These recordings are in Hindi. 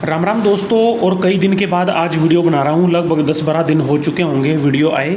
राम राम दोस्तों। और कई दिन के बाद आज वीडियो बना रहा हूँ। लगभग 10-12 दिन हो चुके होंगे वीडियो आए।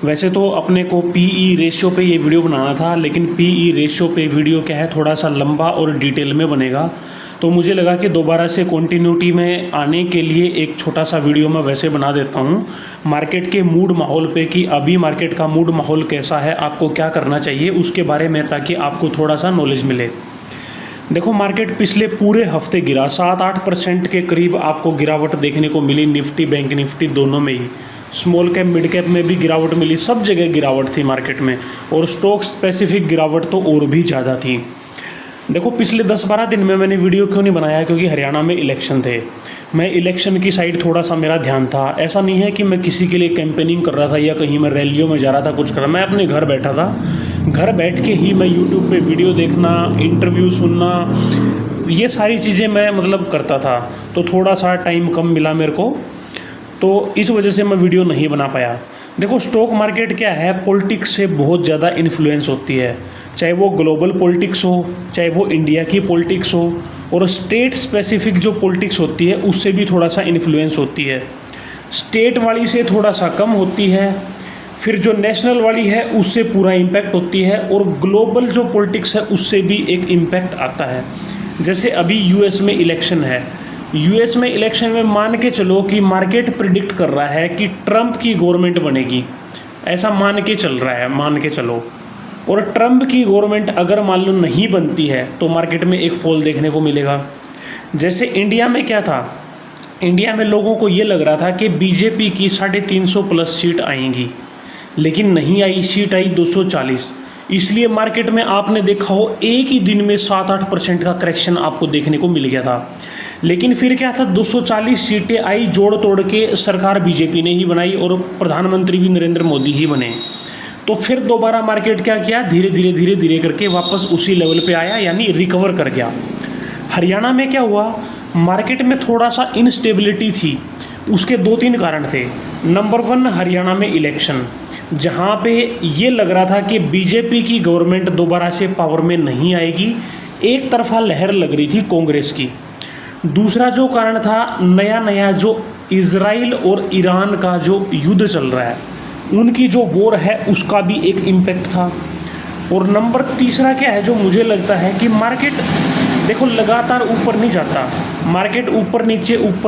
वैसे तो अपने को पीई रेशियो पे ये वीडियो बनाना था, लेकिन पीई रेशियो पे वीडियो क्या है, थोड़ा सा लंबा और डिटेल में बनेगा। तो मुझे लगा कि दोबारा से कंटिन्यूटी में आने के लिए एक छोटा सा वीडियो मैं वैसे बना देता हूँ मार्केट के मूड माहौल पे, कि अभी मार्केट का मूड माहौल कैसा है, आपको क्या करना चाहिए उसके बारे में, ताकि आपको थोड़ा सा नॉलेज मिले। देखो, मार्केट पिछले पूरे हफ्ते गिरा 7-8% के करीब आपको गिरावट देखने को मिली। निफ्टी बैंक निफ्टी दोनों में ही, स्मॉल कैप मिड कैप में भी गिरावट मिली, सब जगह गिरावट थी मार्केट में। और स्टॉक स्पेसिफिक गिरावट तो और भी ज़्यादा थी। देखो, पिछले 10-12 दिन में मैंने वीडियो क्यों नहीं बनाया, क्योंकि हरियाणा में इलेक्शन थे। मैं इलेक्शन की साइड थोड़ा सा मेरा ध्यान था। ऐसा नहीं है कि मैं किसी के लिए कैंपेनिंग कर रहा था या कहीं मैं रैलियों में जा रहा था, कुछ कर रहा। मैं अपने घर बैठा था। घर बैठ के ही मैं यूट्यूब पे वीडियो देखना, इंटरव्यू सुनना, ये सारी चीज़ें मैं करता था। तो थोड़ा सा टाइम कम मिला मेरे को, तो इस वजह से मैं वीडियो नहीं बना पाया। देखो, स्टॉक मार्केट क्या है, पॉलिटिक्स से बहुत ज़्यादा इन्फ्लुएंस होती है। चाहे वो ग्लोबल पॉलिटिक्स हो, चाहे वो इंडिया की पॉलिटिक्स हो, और स्टेट स्पेसिफिक जो पॉलिटिक्स होती है उससे भी थोड़ा सा इन्फ्लुएंस होती है। स्टेट वाली से थोड़ा सा कम होती है, फिर जो नेशनल वाली है उससे पूरा इम्पैक्ट होती है, और ग्लोबल जो पॉलिटिक्स है उससे भी एक इम्पैक्ट आता है। जैसे अभी यूएस में इलेक्शन है। यूएस में इलेक्शन में मान के चलो कि मार्केट प्रिडिक्ट कर रहा है कि ट्रंप की गवर्नमेंट बनेगी, ऐसा मान के चल रहा है, मान के चलो। और ट्रंप की गवर्नमेंट अगर मान लो नहीं बनती है तो मार्केट में एक फॉल देखने को मिलेगा। जैसे इंडिया में क्या था, इंडिया में लोगों को ये लग रहा था कि बीजेपी की 350 प्लस सीट आएंगी, लेकिन नहीं आई, सीट आई 240। इसलिए मार्केट में आपने देखा हो एक ही दिन में 7-8% का करेक्शन आपको देखने को मिल गया था। लेकिन फिर क्या था, 240 सीटें आई, जोड़ तोड़ के सरकार बीजेपी ने ही बनाई और प्रधानमंत्री भी नरेंद्र मोदी ही बने। तो फिर दोबारा मार्केट क्या किया, धीरे धीरे करके वापस उसी लेवल पे आया, यानी रिकवर कर गया। हरियाणा में क्या हुआ, मार्केट में थोड़ा सा इनस्टेबिलिटी थी। उसके 2-3 कारण थे। नंबर 1, हरियाणा में इलेक्शन, जहाँ पे ये लग रहा था कि बीजेपी की गवर्नमेंट दोबारा से पावर में नहीं आएगी। एक तरफा लहर लग रही थी कांग्रेस की। दूसरा जो कारण था, नया जो इजराइल और ईरान का जो युद्ध चल रहा है, उनकी जो वॉर है उसका भी एक इम्पैक्ट था। और नंबर तीसरा क्या है, जो मुझे लगता है कि मार्केट देखो लगातार ऊपर नहीं जाता, मार्केट ऊपर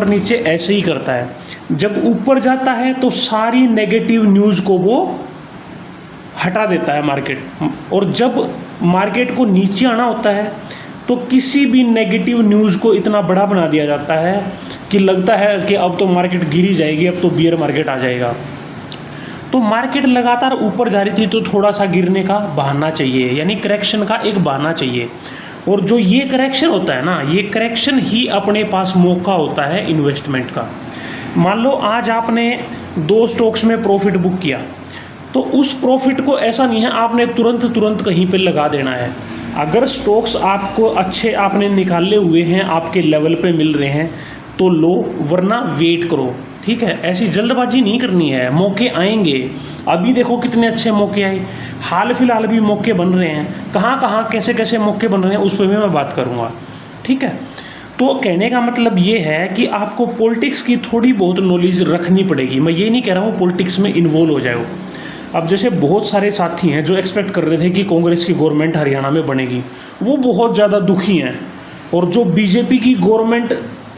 नीचे ऐसे ही करता है। जब ऊपर जाता है तो सारी नेगेटिव न्यूज़ को वो हटा देता है मार्केट, और जब मार्केट को नीचे आना होता है तो किसी भी नेगेटिव न्यूज़ को इतना बड़ा बना दिया जाता है कि लगता है कि अब तो मार्केट गिर ही जाएगी, अब तो बियर मार्केट आ जाएगा। तो मार्केट लगातार ऊपर जा रही थी, तो थोड़ा सा गिरने का बहाना चाहिए, यानी करेक्शन का एक बहाना चाहिए। और जो ये करेक्शन होता है ना, ये करेक्शन ही अपने पास मौका होता है इन्वेस्टमेंट का। मान लो आज आपने 2 स्टॉक्स में प्रॉफिट बुक किया, तो उस प्रॉफिट को ऐसा नहीं है आपने तुरंत कहीं पे लगा देना है। अगर स्टॉक्स आपको अच्छे आपने निकाले हुए हैं, आपके लेवल पे मिल रहे हैं, तो लो, वरना वेट करो। ठीक है, ऐसी जल्दबाजी नहीं करनी है, मौके आएंगे। अभी देखो कितने अच्छे मौके आए, हाल फिलहाल भी मौके बन रहे हैं। कहाँ कैसे मौके बन रहे हैं उस पर भी मैं बात करूँगा। ठीक है, तो कहने का मतलब ये है कि आपको पॉलिटिक्स की थोड़ी बहुत नॉलेज रखनी पड़ेगी। मैं ये नहीं कह रहा हूँ पॉलिटिक्स में इन्वॉल्व हो जाओ। अब जैसे बहुत सारे साथी हैं जो एक्सपेक्ट कर रहे थे कि कांग्रेस की गवर्नमेंट हरियाणा में बनेगी, वो बहुत ज़्यादा दुखी हैं। और जो बीजेपी की गवर्नमेंट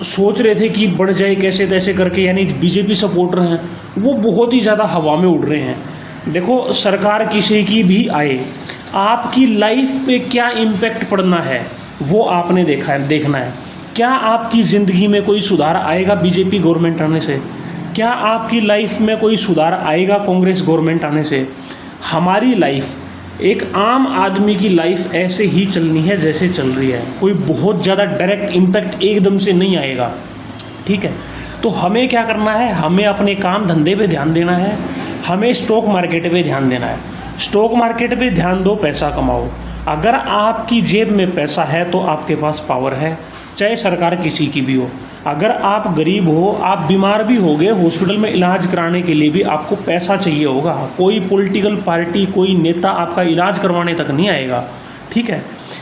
सोच रहे थे कि बढ़ जाए कैसे तैसे करके, यानी बीजेपी सपोर्टर हैं, वो बहुत ही ज़्यादा हवा में उड़ रहे हैं। देखो, सरकार किसी की भी आए, आपकी लाइफ पे क्या इम्पैक्ट पड़ना है वो आपने देखना है। क्या आपकी ज़िंदगी में कोई सुधार आएगा बीजेपी गवर्नमेंट आने से? क्या आपकी लाइफ में कोई सुधार आएगा कांग्रेस गवर्नमेंट आने से? हमारी लाइफ, एक आम आदमी की लाइफ ऐसे ही चलनी है जैसे चल रही है। कोई बहुत ज़्यादा डायरेक्ट इम्पैक्ट एकदम से नहीं आएगा। ठीक है, तो हमें क्या करना है, हमें अपने काम धंधे पे ध्यान देना है, हमें स्टॉक मार्केट पे ध्यान देना है। स्टॉक मार्केट पे ध्यान दो, पैसा कमाओ। अगर आपकी जेब में पैसा है तो आपके पास पावर है, चाहे सरकार किसी की भी हो। अगर आप गरीब हो, आप बीमार भी हो गए, हॉस्पिटल में इलाज कराने के लिए भी आपको पैसा चाहिए होगा। कोई पॉलिटिकल पार्टी, कोई नेता आपका इलाज करवाने तक नहीं आएगा। ठीक है,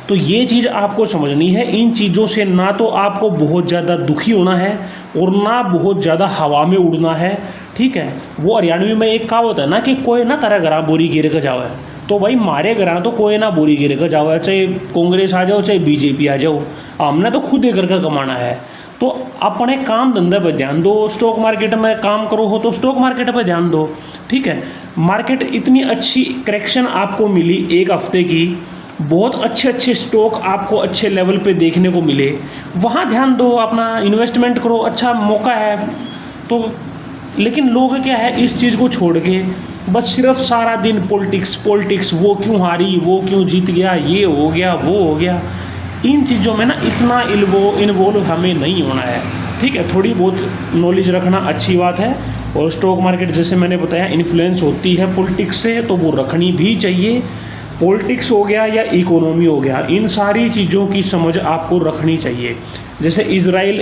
तो ये चीज़ आपको समझनी है। इन चीज़ों से ना तो आपको बहुत ज़्यादा दुखी होना है और ना बहुत ज़्यादा हवा में उड़ना है, ठीक है। वो हरियाणवी में एक कहावत है ना कि कोई ना तरह घरा बोरी गिर के जाओ है, तो भाई मारे घरा तो कोई ना बोरी गिर के जाओ है, चाहे कांग्रेस आ जाओ चाहे बीजेपी आ जाओ, हमने तो खुद ही करके कमाना है। तो अपने काम धंधे पर ध्यान दो, स्टॉक मार्केट में काम करो हो तो स्टॉक मार्केट पर ध्यान दो, ठीक है। मार्केट इतनी अच्छी करेक्शन आपको मिली एक हफ्ते की, बहुत अच्छे अच्छे स्टॉक आपको अच्छे लेवल पे देखने को मिले, वहाँ ध्यान दो, अपना इन्वेस्टमेंट करो, अच्छा मौका है। तो लेकिन लोग क्या है, इस चीज़ को छोड़ के बस सिर्फ सारा दिन पॉलिटिक्स पॉलिटिक्स, वो क्यों हारी, वो क्यों जीत गया, ये हो गया वो हो गया, इन चीज़ों में ना इतना इन्वॉल्व हमें नहीं होना है, ठीक है। थोड़ी बहुत नॉलेज रखना अच्छी बात है, और स्टॉक मार्केट जैसे मैंने बताया इन्फ्लुएंस होती है पॉलिटिक्स से, तो वो रखनी भी चाहिए। पॉलिटिक्स हो गया या इकोनॉमी हो गया, इन सारी चीज़ों की समझ आपको रखनी चाहिए। जैसे इजराइल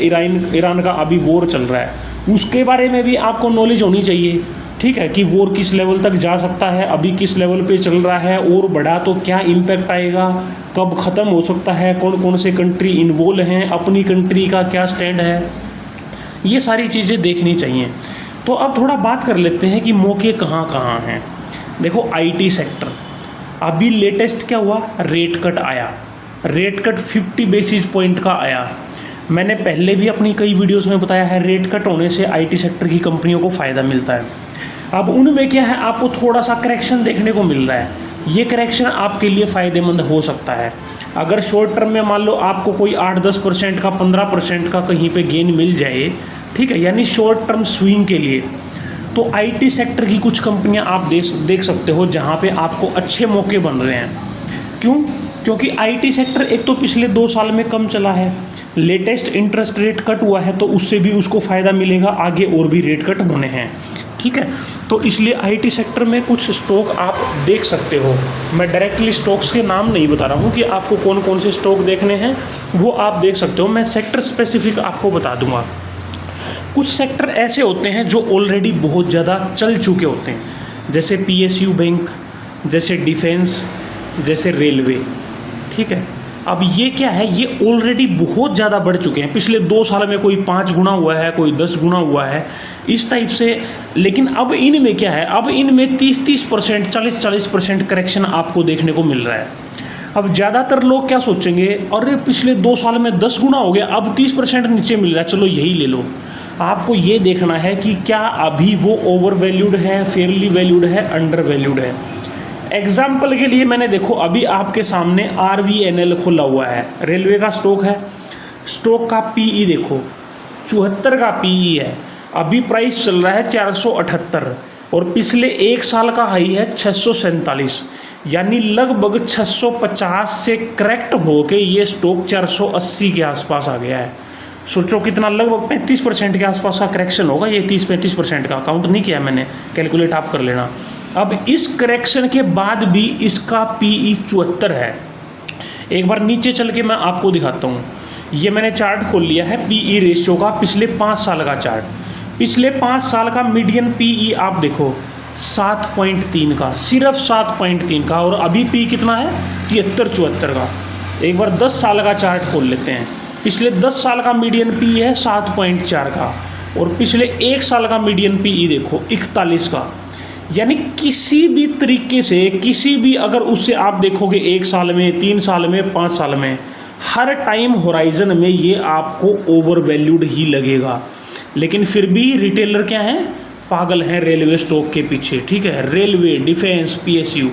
ईरान का अभी वॉर चल रहा है, उसके बारे में भी आपको नॉलेज होनी चाहिए, ठीक है, कि वॉर किस लेवल तक जा सकता है, अभी किस लेवल पे चल रहा है, और बढ़ा तो क्या इम्पैक्ट आएगा, कब ख़त्म हो सकता है, कौन कौन से कंट्री इन्वॉल्व हैं, अपनी कंट्री का क्या स्टैंड है, ये सारी चीज़ें देखनी चाहिए। तो अब थोड़ा बात कर लेते हैं कि मौके कहाँ कहाँ हैं। देखो आईटी सेक्टर, अभी लेटेस्ट क्या हुआ, रेट कट आया, रेट कट 50 बेसिस पॉइंट का आया। मैंने पहले भी अपनी कई वीडियोस में बताया है, रेट कट होने से आईटी सेक्टर की कंपनियों को फ़ायदा मिलता है। अब उनमें क्या है, आपको थोड़ा सा करेक्शन देखने को मिल रहा है, ये करेक्शन आपके लिए फ़ायदेमंद हो सकता है। अगर शॉर्ट टर्म में मान लो आपको कोई 8-10% का 15% का कहीं पे गेन मिल जाए, ठीक है, यानी शॉर्ट टर्म स्विंग के लिए, तो आईटी सेक्टर की कुछ कंपनियां आप देख सकते हो जहां पे आपको अच्छे मौके बन रहे हैं। क्यों? क्योंकि आईटी सेक्टर एक तो पिछले 2 साल में कम चला है, लेटेस्ट इंटरेस्ट रेट कट हुआ है, तो उससे भी उसको फ़ायदा मिलेगा, आगे और भी रेट कट होने हैं, ठीक है। तो इसलिए आईटी सेक्टर में कुछ स्टॉक आप देख सकते हो। मैं डायरेक्टली स्टॉक्स के नाम नहीं बता रहा हूँ कि आपको कौन कौन से स्टॉक देखने हैं, वो आप देख सकते हो, मैं सेक्टर स्पेसिफिक आपको बता दूंगा। कुछ सेक्टर ऐसे होते हैं जो ऑलरेडी बहुत ज़्यादा चल चुके होते हैं, जैसे पीएसयू बैंक, जैसे डिफेंस, जैसे रेलवे, ठीक है। अब ये क्या है, ये ऑलरेडी बहुत ज़्यादा बढ़ चुके हैं, पिछले 2 साल में कोई 5 गुना हुआ है, कोई 10 गुना हुआ है, इस टाइप से। लेकिन अब इनमें क्या है, अब इनमें 30-30%, 40-40% करेक्शन आपको देखने को मिल रहा है। अब ज़्यादातर लोग क्या सोचेंगे, अरे पिछले 2 साल में 10 गुना हो गया, अब 30% नीचे मिल रहा है, चलो यही ले लो। आपको ये देखना है कि क्या अभी वो ओवर वैल्यूड है, फेयरली वैल्यूड है, अंडर वैल्यूड है। एग्जाम्पल के लिए मैंने देखो अभी आपके सामने RVNL खुला हुआ है, रेलवे का स्टॉक है, स्टॉक का PE देखो 74 का PE है, अभी प्राइस चल रहा है 478, और पिछले 1 साल का हाई है 647, यानी लगभग 650 से करेक्ट होके ये स्टॉक 480 के आसपास आ गया है। सोचो कितना, लगभग 35% के आसपास का करेक्शन होगा, ये 30-35% का, काउंट नहीं किया मैंने, कैलकुलेट आप कर लेना। अब इस करेक्शन के बाद भी इसका PE 74 है। एक बार नीचे चल के मैं आपको दिखाता हूँ, ये मैंने चार्ट खोल लिया है PE रेशियो का, पिछले 5 साल का चार्ट। पिछले 5 साल का मीडियन PE आप देखो 7.3 का, सिर्फ 7.3 का, और अभी PE कितना है 73-74 का। एक बार 10 साल का चार्ट खोल लेते हैं, पिछले 10 साल का मीडियन PE है 7.4 का, और पिछले 1 साल का मीडियन PE देखो 41 का। यानी किसी भी तरीके से, किसी भी, अगर उससे आप देखोगे 1 साल में, 3 साल में, 5 साल में, हर टाइम होराइजन में ये आपको ओवर वैल्यूड ही लगेगा। लेकिन फिर भी रिटेलर क्या हैं, पागल हैं रेलवे स्टॉक के पीछे, ठीक है। रेलवे, डिफेंस, PSU,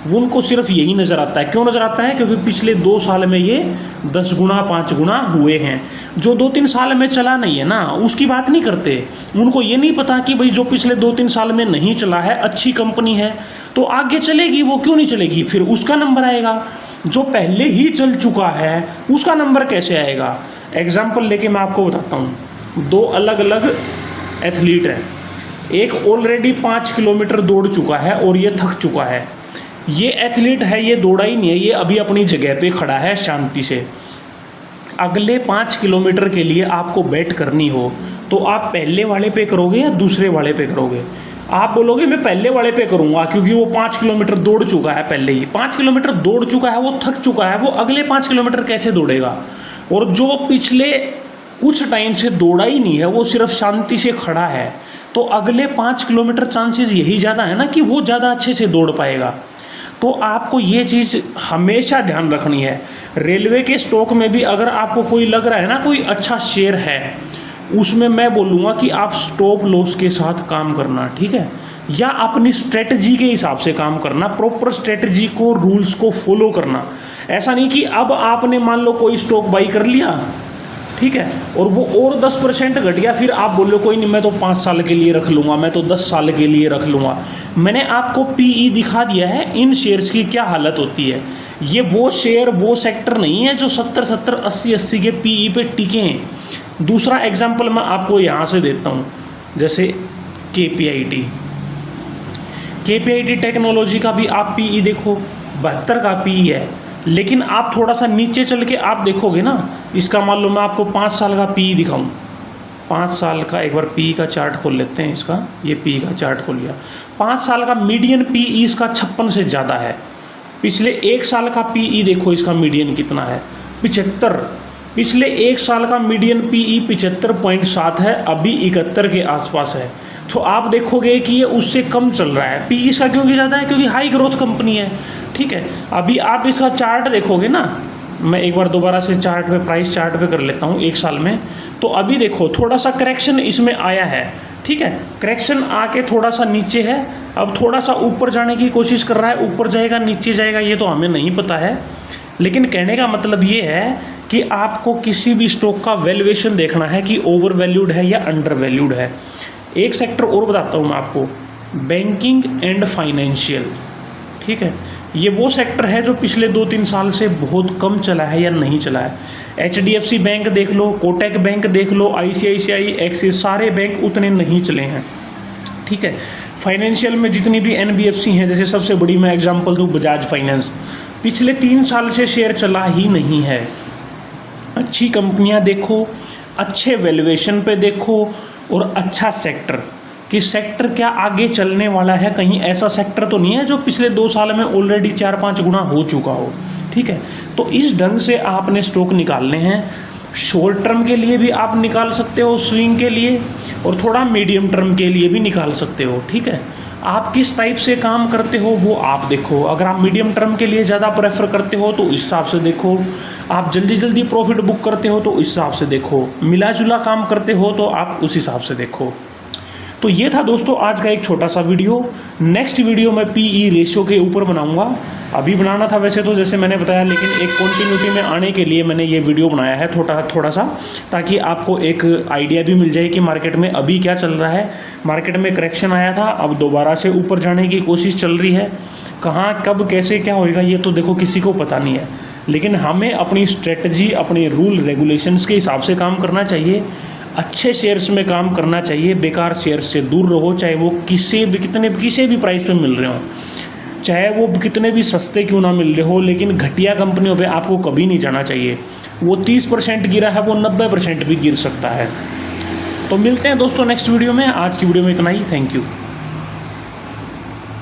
उनको सिर्फ यही नज़र आता है। क्यों नज़र आता है? क्योंकि पिछले 2 साल में ये 10 गुना 5 गुना हुए हैं। जो 2-3 साल में चला नहीं है ना, उसकी बात नहीं करते। उनको ये नहीं पता कि भाई जो पिछले 2-3 साल में नहीं चला है, अच्छी कंपनी है तो आगे चलेगी, वो क्यों नहीं चलेगी, फिर उसका नंबर आएगा। जो पहले ही चल चुका है उसका नंबर कैसे आएगा? एग्जाम्पल लेके मैं आपको बताता हूँ। 2 अलग अलग एथलीट हैं, एक ऑलरेडी 5 किलोमीटर दौड़ चुका है और ये थक चुका है। ये एथलीट है, ये दौड़ा ही नहीं है, ये अभी अपनी जगह पे खड़ा है शांति से। अगले 5 किलोमीटर के लिए आपको बैट करनी हो तो आप पहले वाले पे करोगे या दूसरे वाले पे करोगे? आप बोलोगे मैं पहले वाले पे करूँगा क्योंकि वो 5 किलोमीटर दौड़ चुका है, पहले ही 5 किलोमीटर दौड़ चुका है, वो थक चुका है, वो अगले 5 किलोमीटर कैसे दौड़ेगा। और जो पिछले कुछ टाइम से दौड़ा ही नहीं है, वो सिर्फ शांति से खड़ा है, तो अगले 5 किलोमीटर चांसेस यही ज़्यादा है ना कि वो ज़्यादा अच्छे से दौड़ पाएगा। तो आपको ये चीज़ हमेशा ध्यान रखनी है। रेलवे के स्टॉक में भी अगर आपको कोई लग रहा है ना कोई अच्छा शेयर है, उसमें मैं बोलूँगा कि आप स्टॉप लॉस के साथ काम करना, ठीक है, या अपनी स्ट्रेटजी के हिसाब से काम करना, प्रॉपर स्ट्रेटजी को, रूल्स को फॉलो करना। ऐसा नहीं कि अब आपने मान लो कोई स्टॉक बाई कर लिया, ठीक है, और वो और 10% घट गया, फिर आप बोलो कोई नहीं मैं तो 5 साल के लिए रख लूँगा, मैं तो 10 साल के लिए रख लूँगा। मैंने आपको पीई दिखा दिया है इन शेयर्स की क्या हालत होती है। ये वो शेयर, वो सेक्टर नहीं है जो 70-70, 80-80 के पीई पे टिके हैं। दूसरा एग्जाम्पल मैं आपको यहाँ से देता हूँ, जैसे केपीआईटी टेक्नोलॉजी का भी आप पीई देखो, 72 का पीई है, लेकिन आप थोड़ा सा नीचे चल के आप देखोगे ना, इसका मान लो मैं आपको 5 साल का पीई दिखाऊं, 5 साल का एक बार पीई का चार्ट खोल लेते हैं इसका, ये पीई का चार्ट खोल लिया। 5 साल का मीडियन पीई इसका 56 से ज़्यादा है। पिछले 1 साल का पीई देखो इसका मीडियन कितना है, 75। पिछले 1 साल का मीडियन पीई 75.7 है, अभी 71 के आसपास है। तो आप देखोगे कि ये उससे कम चल रहा है। पीई इसका क्योंकि ज़्यादा है, क्योंकि हाई ग्रोथ कंपनी है, ठीक है। अभी आप इसका चार्ट देखोगे ना, मैं एक बार दोबारा से चार्ट पे, प्राइस चार्ट पे कर लेता हूँ 1 साल में, तो अभी देखो थोड़ा सा करेक्शन इसमें आया है, ठीक है, करेक्शन आके थोड़ा सा नीचे है, अब थोड़ा सा ऊपर जाने की कोशिश कर रहा है, ऊपर जाएगा नीचे जाएगा ये तो हमें नहीं पता है, लेकिन कहने का मतलब ये है कि आपको किसी भी स्टॉक का वैल्यूएशन देखना है कि ओवर वैल्यूड है या अंडर वैल्यूड है। एक सेक्टर और बताता हूँ मैं आपको, बैंकिंग एंड फाइनेंशियल, ठीक है, ये वो सेक्टर है जो पिछले 2-3 साल से बहुत कम चला है या नहीं चला है। HDFC बैंक देख लो, कोटक बैंक देख लो, ICICI, एक्सिस, सारे बैंक उतने नहीं चले हैं, ठीक है। फाइनेंशियल में जितनी भी NBFC हैं, जैसे सबसे बड़ी मैं एग्जांपल दूँ बजाज फाइनेंस, पिछले 3 साल से शेयर चला ही नहीं है। अच्छी कंपनियाँ देखो, अच्छे वैल्यूएशन पे देखो, और अच्छा सेक्टर कि सेक्टर क्या आगे चलने वाला है, कहीं ऐसा सेक्टर तो नहीं है जो पिछले 2 साल में ऑलरेडी 4-5 गुना हो चुका हो, ठीक है। तो इस ढंग से आपने स्टॉक निकालने हैं। शॉर्ट टर्म के लिए भी आप निकाल सकते हो, स्विंग के लिए, और थोड़ा मीडियम टर्म के लिए भी निकाल सकते हो, ठीक है। आप किस टाइप से काम करते हो वो आप देखो। अगर आप मीडियम टर्म के लिए ज़्यादा प्रेफर करते हो तो इस हिसाब से देखो, आप जल्दी जल्दी प्रॉफिट बुक करते हो तो इस हिसाब से देखो, मिला जुला काम करते हो तो आप उस हिसाब से देखो। तो ये था दोस्तों आज का एक छोटा सा वीडियो। नेक्स्ट वीडियो मैं पीई रेशियो के ऊपर बनाऊंगा। अभी बनाना था वैसे तो जैसे मैंने बताया, लेकिन एक कंटिन्यूटी में आने के लिए मैंने ये वीडियो बनाया है थोड़ा सा, ताकि आपको एक आइडिया भी मिल जाए कि मार्केट में अभी क्या चल रहा है। मार्केट में करेक्शन आया था, अब दोबारा से ऊपर जाने की कोशिश चल रही है। कहाँ कब कैसे क्या होएगा ये तो देखो किसी को पता नहीं है, लेकिन हमें अपनी स्ट्रेटजी, अपने रूल रेगुलेशंस के हिसाब से काम करना चाहिए। अच्छे शेयर्स में काम करना चाहिए, बेकार शेयर्स से दूर रहो, चाहे वो किसी भी प्राइस पे मिल रहे हो, चाहे वो कितने भी सस्ते क्यों ना मिल रहे हो, लेकिन घटिया कंपनियों पे आपको कभी नहीं जाना चाहिए। वो 30% गिरा है, वो 90% भी गिर सकता है। तो मिलते हैं दोस्तों नेक्स्ट वीडियो में। आज की वीडियो में इतना ही। Thank you.